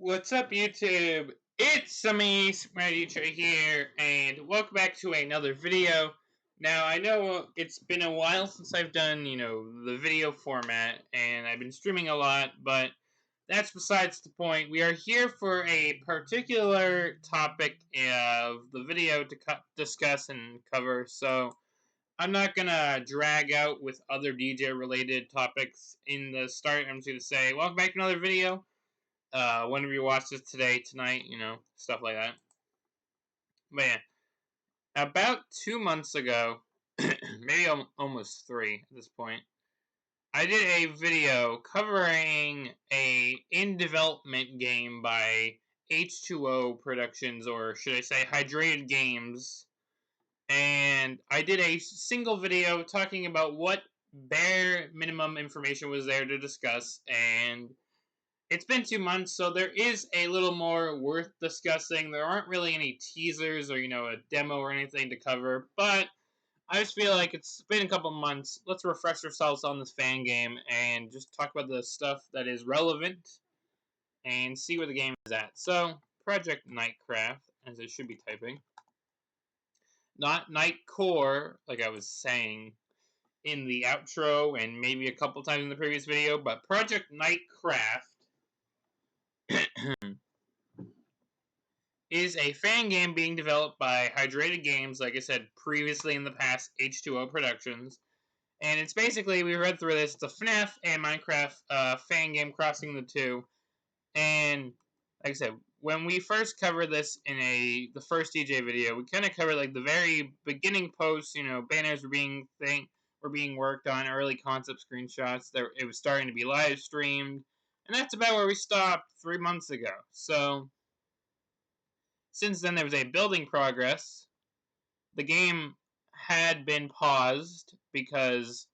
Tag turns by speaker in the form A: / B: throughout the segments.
A: What's up, YouTube? It's me, Teacher here, and welcome back to another video. Now, I know it's been a while since I've done, the video format, and I've been streaming a lot, but that's besides the point. We are here for a particular topic of the video to discuss and cover, so I'm not gonna drag out with other DJ-related topics in the start. I'm just gonna say, welcome back to another video. Whenever you watch this today, tonight, stuff like that. But yeah, about 2 months ago, maybe almost 3 at this point, I did a video covering a in-development game by H2O Productions, or should I say Hydrated Games, and I did a single video talking about what bare minimum information was there to discuss, and it's been 2 months, so there is a little more worth discussing. There aren't really any teasers or, a demo or anything to cover, but I just feel like it's been a couple months. Let's refresh ourselves on this fan game and just talk about the stuff that is relevant and see where the game is at. So, Project Nightcraft, as I should be typing. Not Nightcore, like I was saying in the outro and maybe a couple times in the previous video, but Project Nightcraft is a fan game being developed by Hydrated Games, like I said previously in the past, H2O Productions. And it's basically, we read through this, it's a FNAF and Minecraft fan game crossing the two. And, like I said, when we first covered this in the first DJ video, we kind of covered like the very beginning posts, banners were being worked on, early concept screenshots, it was starting to be live streamed. And that's about where we stopped 3 months ago. So, since then, there was a building progress. The game had been paused because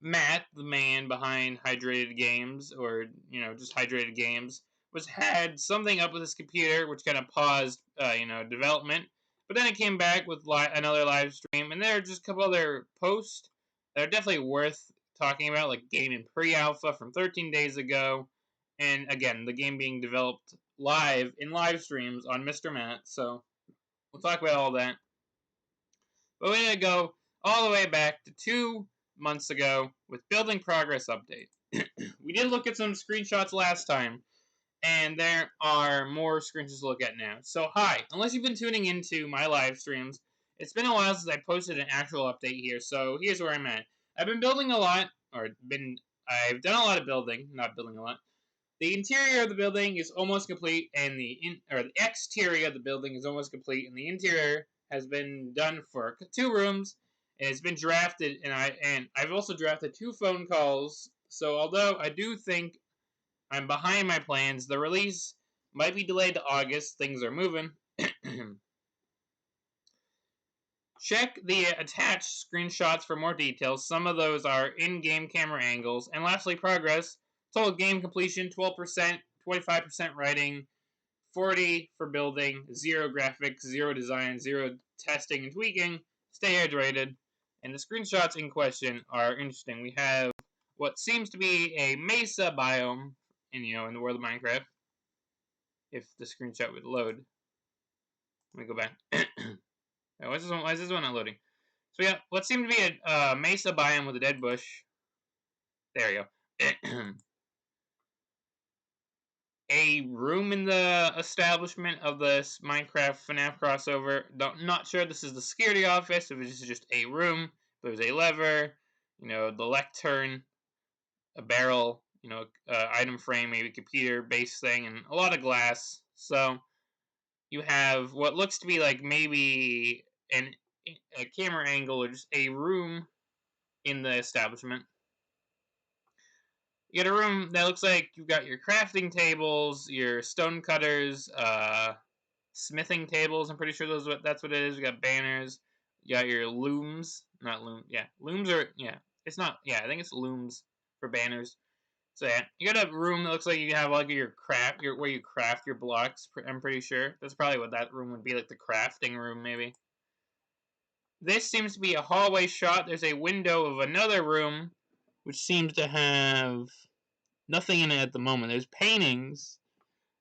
A: Matt, the man behind Hydrated Games, or, just Hydrated Games, had something up with his computer, which kind of paused, development. But then it came back with another live stream, and there are just a couple other posts that are definitely worth talking about, like game in pre-alpha from 13 days ago, and again, the game being developed live in live streams on Mr. Matt, so we'll talk about all that. But we're going to go all the way back to 2 months ago with building progress update. We did look at some screenshots last time, and there are more screenshots to look at now. So hi, unless you've been tuning into my live streams, it's been a while since I posted an actual update here, so here's where I'm at. I've been building a lot, I've done a lot of building, not building a lot. The interior of the building is almost complete, and the exterior of the building is almost complete, and the interior has been done for 2 rooms, and it's been drafted, and I've also drafted 2 phone calls. So although I do think I'm behind my plans, the release might be delayed to August. Things are moving. Check the attached screenshots for more details. Some of those are in-game camera angles. And lastly, progress. Total game completion, 12%, 25% writing, 40% for building, 0 graphics, 0 design, 0 testing and tweaking. Stay hydrated. And the screenshots in question are interesting. We have what seems to be a mesa biome in the world of Minecraft. If the screenshot would load. Let me go back. Why is this one not loading? So we got what seemed to be a mesa biome with a dead bush. There you go. A room in the establishment of this Minecraft FNAF crossover. Not sure this is the security office, if it's just a room. There's a lever, the lectern, a barrel, item frame, maybe computer base thing, and a lot of glass. So you have what looks to be like maybe a camera angle or just a room in the establishment. You get a room that looks like you've got your crafting tables, your stone cutters, smithing tables. I'm pretty sure that's what it is. You got banners. You got your looms. Not loom. Yeah, looms are. Yeah, it's not. Yeah, I think it's looms for banners. So yeah, you got a room that looks like you have like where you craft your blocks. I'm pretty sure that's probably what that room would be, like the crafting room maybe. This seems to be a hallway shot. There's a window of another room, which seems to have nothing in it at the moment. There's paintings,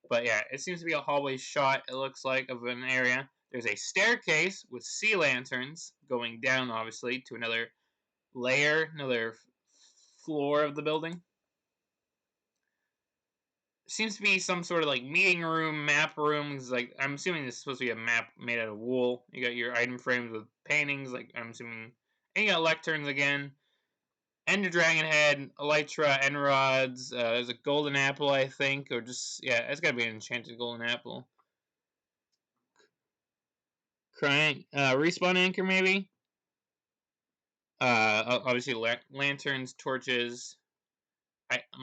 A: But yeah, it seems to be a hallway shot, it looks like, of an area. There's a staircase with sea lanterns going down, obviously, to another layer, another floor of the building. Seems to be some sort of like meeting room, map rooms. Like, I'm assuming this is supposed to be a map made out of wool. You got your item frames with paintings, like I'm assuming. And you got lecterns again. Ender Dragon Head, Elytra, Enrods. There's a golden apple, I think, or just yeah, it's gotta be an enchanted golden apple. Crying, respawn anchor maybe. Obviously lanterns, torches,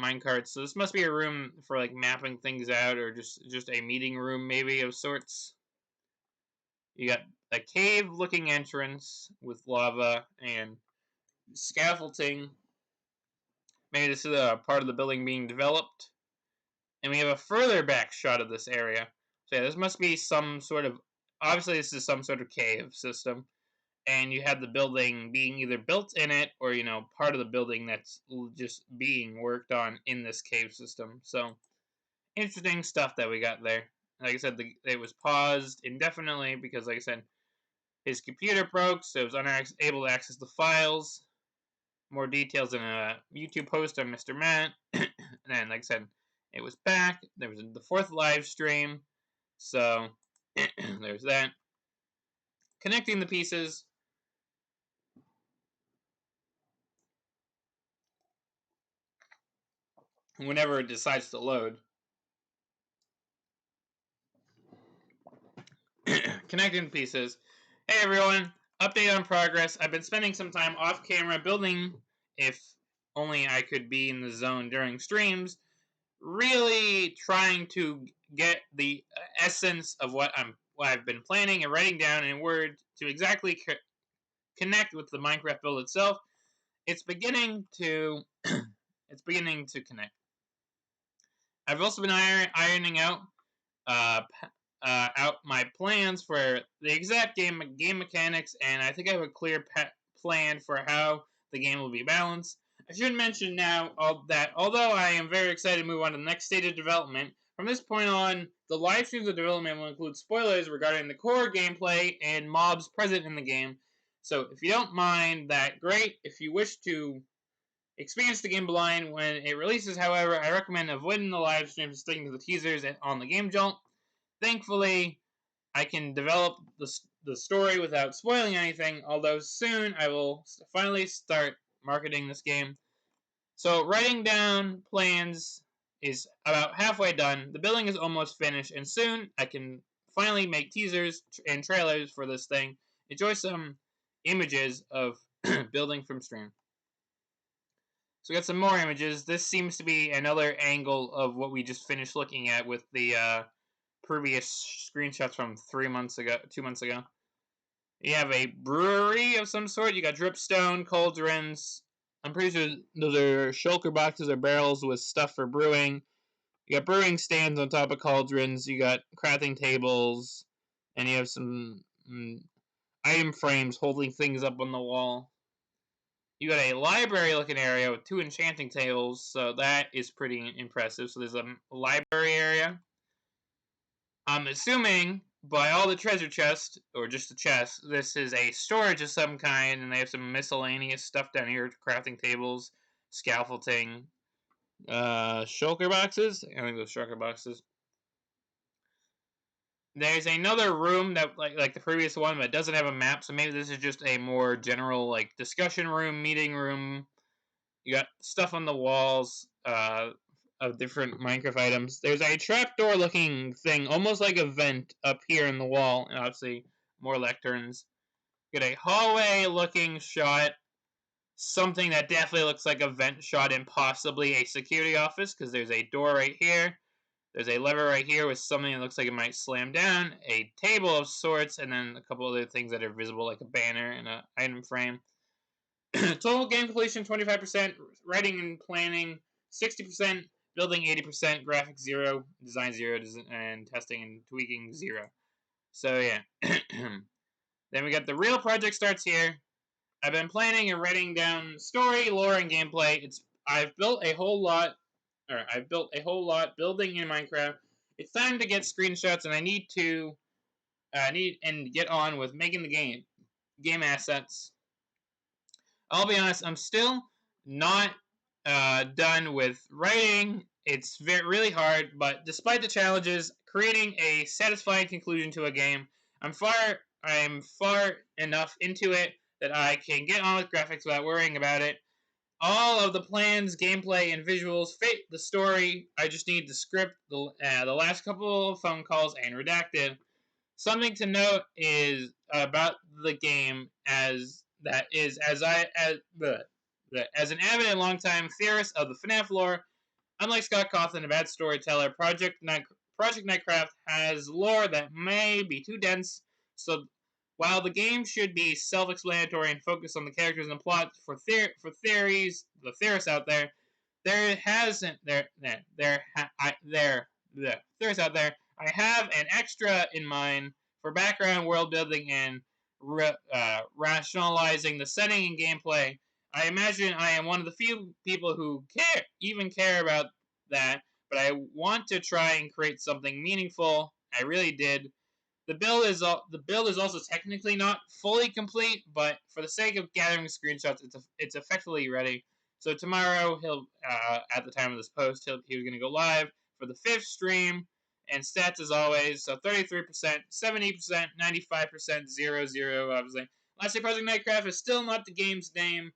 A: minecarts. So this must be a room for like mapping things out, or just a meeting room maybe of sorts. You got a cave-looking entrance with lava and scaffolding. Maybe this is a part of the building being developed. And we have a further back shot of this area. So yeah, this must be some sort of... Obviously, this is some sort of cave system. And you have the building being either built in it or, you know, part of the building that's just being worked on in this cave system. So, interesting stuff that we got there. Like I said, it was paused indefinitely because, like I said, his computer broke, so it was unable to access the files. More details in a YouTube post on Mr. Matt. And then, like I said, it was back. There was the 4th live stream. So, there's that. Connecting the pieces. Whenever it decides to load. Connecting the pieces. Hey everyone, update on progress. I've been spending some time off camera building, if only I could be in the zone during streams, really trying to get the essence of what I've been planning and writing down in Word to exactly connect with the Minecraft build itself. It's beginning to connect. I've also been ironing out out my plans for the exact game mechanics, and I think I have a clear plan for how the game will be balanced. I should mention now that although I am very excited to move on to the next stage of development, from this point on, the live streams of development will include spoilers regarding the core gameplay and mobs present in the game. So if you don't mind that, great. If you wish to experience the game blind when it releases, however, I recommend avoiding the live streams and sticking to the teasers on the Gamejolt. Thankfully, I can develop the story without spoiling anything, although soon I will finally start marketing this game. So writing down plans is about halfway done. The building is almost finished, and soon I can finally make teasers and trailers for this thing. Enjoy some images of building from stream. So we got some more images. This seems to be another angle of what we just finished looking at with the previous screenshots from 2 months ago. You have a brewery of some sort. You got dripstone, cauldrons. I'm pretty sure those are shulker boxes or barrels with stuff for brewing. You got brewing stands on top of cauldrons. You got crafting tables, and you have some item frames holding things up on the wall. You got a library-looking area with 2 enchanting tables, so that is pretty impressive. So there's a library area. I'm assuming by all the treasure chests, or just the chest, this is a storage of some kind, and they have some miscellaneous stuff down here, crafting tables, scaffolding, shulker boxes. I think those shulker boxes. There's another room that, like the previous one, but doesn't have a map, so maybe this is just a more general, like, discussion room, meeting room. You got stuff on the walls, of different Minecraft items. There's a trapdoor looking thing, almost like a vent up here in the wall, and obviously more lecterns. You got a hallway looking shot, something that definitely looks like a vent shot and possibly a security office, because there's a door right here. There's a lever right here with something that looks like it might slam down, a table of sorts, and then a couple other things that are visible, like a banner and an item frame. Total game completion 25%, writing and planning 60%, building 80%, graphics 0, design 0, and testing and tweaking 0. So yeah. Then we got the real project starts here. I've been planning and writing down story, lore, and gameplay. I've built a whole lot building in Minecraft. it's time to get screenshots, and I need to get on with making the game assets. I'll be honest, I'm still not done with writing. It's really hard, but despite the challenges, creating a satisfying conclusion to a game, I'm far enough into it that I can get on with graphics without worrying about it. All of the plans, gameplay, and visuals fit the story. I just need the script, the last couple of phone calls, and redacted. Something to note is about the game as an avid and longtime theorist of the FNAF lore. Unlike Scott Cawthon, a bad storyteller, Project Nightcraft has lore that may be too dense. So while the game should be self-explanatory and focus on the characters and plot for theories, the theorists out there, there hasn't there there's out there. I have an extra in mind for background world building and rationalizing the setting and gameplay. I imagine I am one of the few people who care about that, but I want to try and create something meaningful. I really did. The build is also technically not fully complete, but for the sake of gathering screenshots, it's effectively ready. So tomorrow he'll at the time of this post he was going to go live for the 5th stream, and stats as always. So 33%, 70%, 95%, 0, obviously. Lastly, Project Nightcraft is still not the game's name.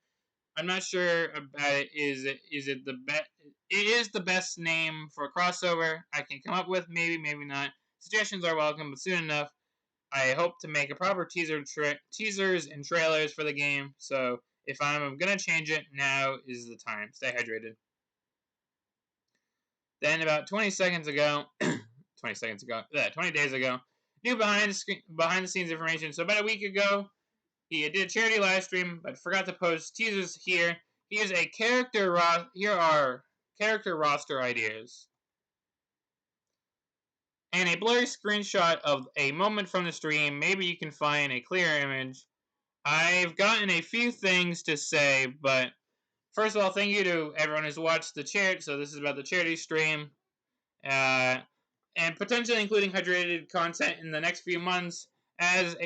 A: I'm not sure about it. Is it the best? It is the best name for a crossover I can come up with. Maybe, maybe not. Suggestions are welcome, but soon enough, I hope to make a proper teasers and trailers for the game. So if I'm gonna change it, now is the time. Stay hydrated. Then about 20 days ago, new behind the scenes information. So about a week ago, he did a charity live stream, but forgot to post teasers here. Here are character roster ideas. And a blurry screenshot of a moment from the stream. Maybe you can find a clear image. I've gotten a few things to say, but first of all, thank you to everyone who's watched the charity. So this is about the charity stream, and potentially including hydrated content in the next few months. As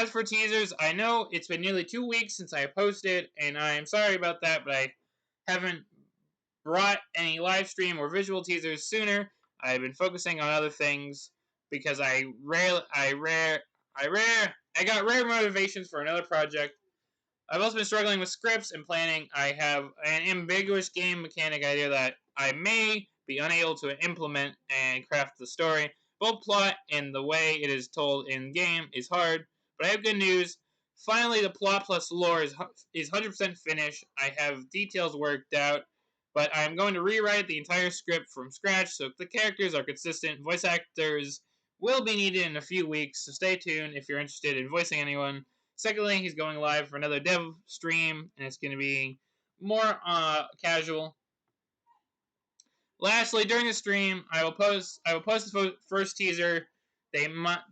A: for teasers, I know it's been nearly 2 weeks since I posted, and I am sorry about that, but I haven't brought any live stream or visual teasers sooner. I've been focusing on other things because I got rare motivations for another project. I've also been struggling with scripts and planning. I have an ambiguous game mechanic idea that I may be unable to implement and craft the story. Both plot and the way it is told in game is hard, but I have good news. Finally, the plot plus lore is 100% finished. I have details worked out, but I'm going to rewrite the entire script from scratch so the characters are consistent. Voice actors will be needed in a few weeks, so stay tuned if you're interested in voicing anyone. Secondly, he's going live for another dev stream, and it's going to be more casual. Lastly, during the stream, I will post the first teaser. They might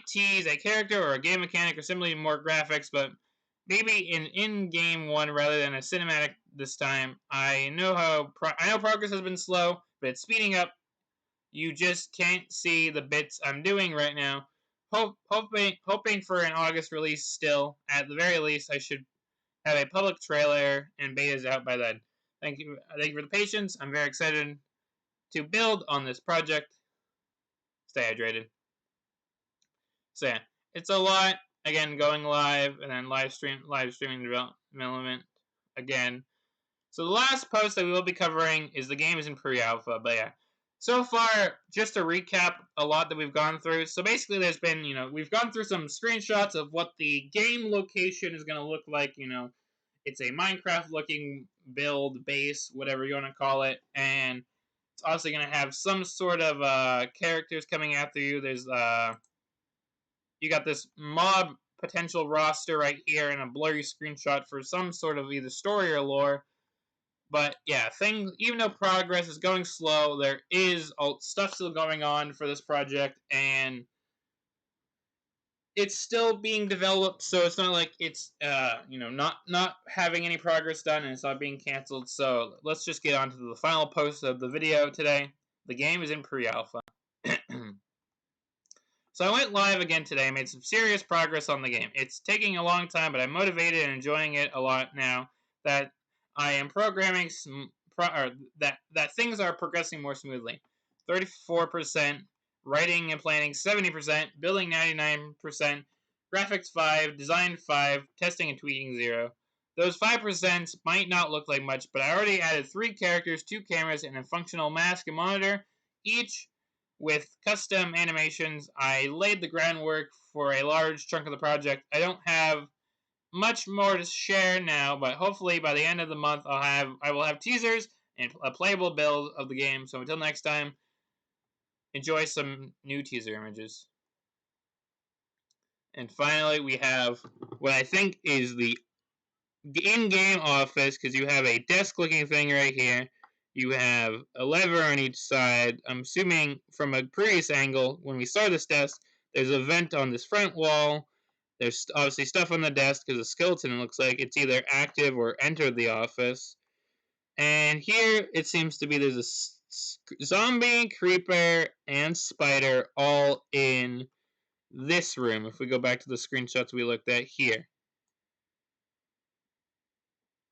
A: tease a character or a game mechanic or simply more graphics, but maybe an in-game one rather than a cinematic this time. I know progress has been slow, but it's speeding up. You just can't see the bits I'm doing right now. Hoping for an August release still. At the very least, I should have a public trailer and betas out by then. Thank you for the patience. I'm very excited to build on this project. Stay hydrated. So yeah, it's a lot. Again, going live and then live streaming development again. So the last post that we will be covering is the game is in pre-alpha, but yeah. So far, just to recap a lot that we've gone through. So basically there's been, we've gone through some screenshots of what the game location is going to look like, It's a Minecraft-looking build, base, whatever you want to call it, and it's also going to have some sort of characters coming after you. There's, you got this mob potential roster right here and a blurry screenshot for some sort of either story or lore. But yeah, even though progress is going slow, there is stuff still going on for this project, and it's still being developed, so it's not like it's not having any progress done and it's not being canceled. So let's just get on to the final post of the video today. The game is in pre-alpha. So I went live again today and made some serious progress on the game. It's taking a long time, but I'm motivated and enjoying it a lot now that I am programming that things are progressing more smoothly. 34%, writing and planning 70%, building 99%, graphics 5, design 5, testing and tweaking 0. Those 5% might not look like much, but I already added 3 characters, 2 cameras, and a functional mask and monitor, each with custom animations. I laid the groundwork for a large chunk of the project. I don't have much more to share now, but hopefully by the end of the month I will have teasers and a playable build of the game. So until next time, enjoy some new teaser images. And finally, we have what I think is the in-game office, because you have a desk-looking thing right here. You have a lever on each side. I'm assuming from a previous angle, when we saw this desk, there's a vent on this front wall. There's obviously stuff on the desk because the skeleton looks like it's either active or entered the office. And here it seems to be there's a zombie, creeper, and spider all in this room. If we go back to the screenshots we looked at here.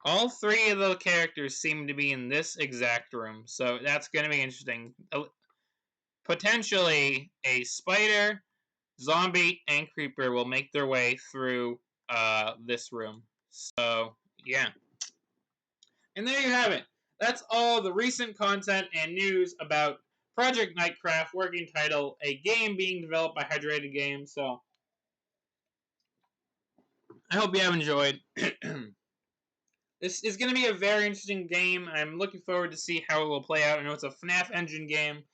A: All 3 of the characters seem to be in this exact room, so that's going to be interesting. Potentially, a spider, zombie, and creeper will make their way through this room. So, yeah. And there you have it. That's all the recent content and news about Project Nightcraft, working title, a game being developed by Hydrated Games. So, I hope you have enjoyed. This is going to be a very interesting game. I'm looking forward to see how it will play out. I know it's a FNAF engine game,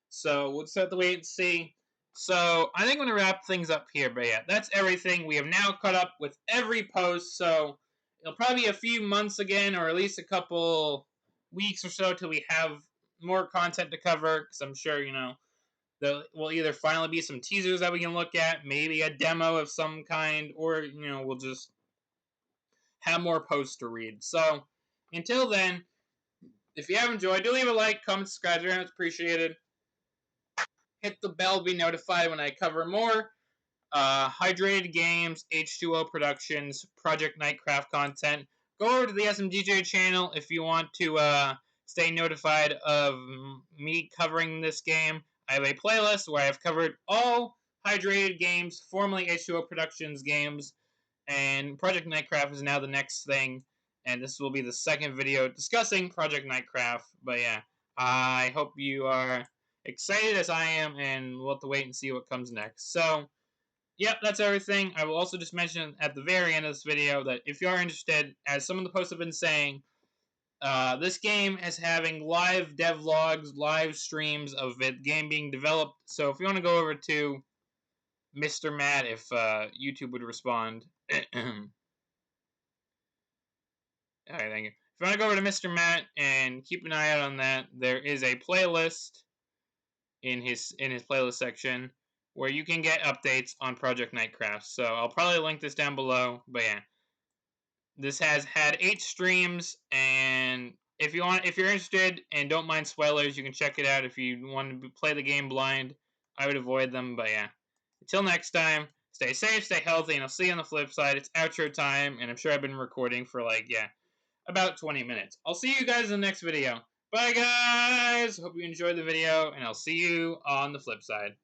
A: so we'll just have to wait and see. So I think I'm going to wrap things up here, but yeah, that's everything. We have now caught up with every post, so it'll probably be a few months again, or at least a couple weeks or so till we have more content to cover, because I'm sure, there will either finally be some teasers that we can look at, maybe a demo of some kind, or, we'll just have more posts to read. So, until then, if you have enjoyed, do leave a like, comment, subscribe, very much appreciated. Hit the bell to be notified when I cover more Hydrated Games, H2O Productions, Project Nightcraft content. Go over to the SMDJ channel if you want to stay notified of me covering this game. I have a playlist where I have covered all Hydrated Games, formerly H2O Productions games, and Project Nightcraft is now the next thing, and this will be the second video discussing Project Nightcraft. But yeah, I hope you are excited as I am, and we'll have to wait and see what comes next. So, yep, that's everything. I will also just mention at the very end of this video that if you are interested, as some of the posts have been saying, this game is having live devlogs, live streams of it game being developed. So if you want to go over to Mr. Matt, if YouTube would respond. Alright, thank you. If you want to go over to Mr. Matt and keep an eye out on that, there is a playlist in his playlist section where you can get updates on Project Nightcraft. So I'll probably link this down below, but yeah. This has had 8 streams, and if you're interested and don't mind spoilers, you can check it out. If you want to play the game blind, I would avoid them, but yeah. Until next time, stay safe, stay healthy, and I'll see you on the flip side. It's outro time, and I'm sure I've been recording for about 20 minutes. I'll see you guys in the next video. Bye, guys! Hope you enjoyed the video, and I'll see you on the flip side.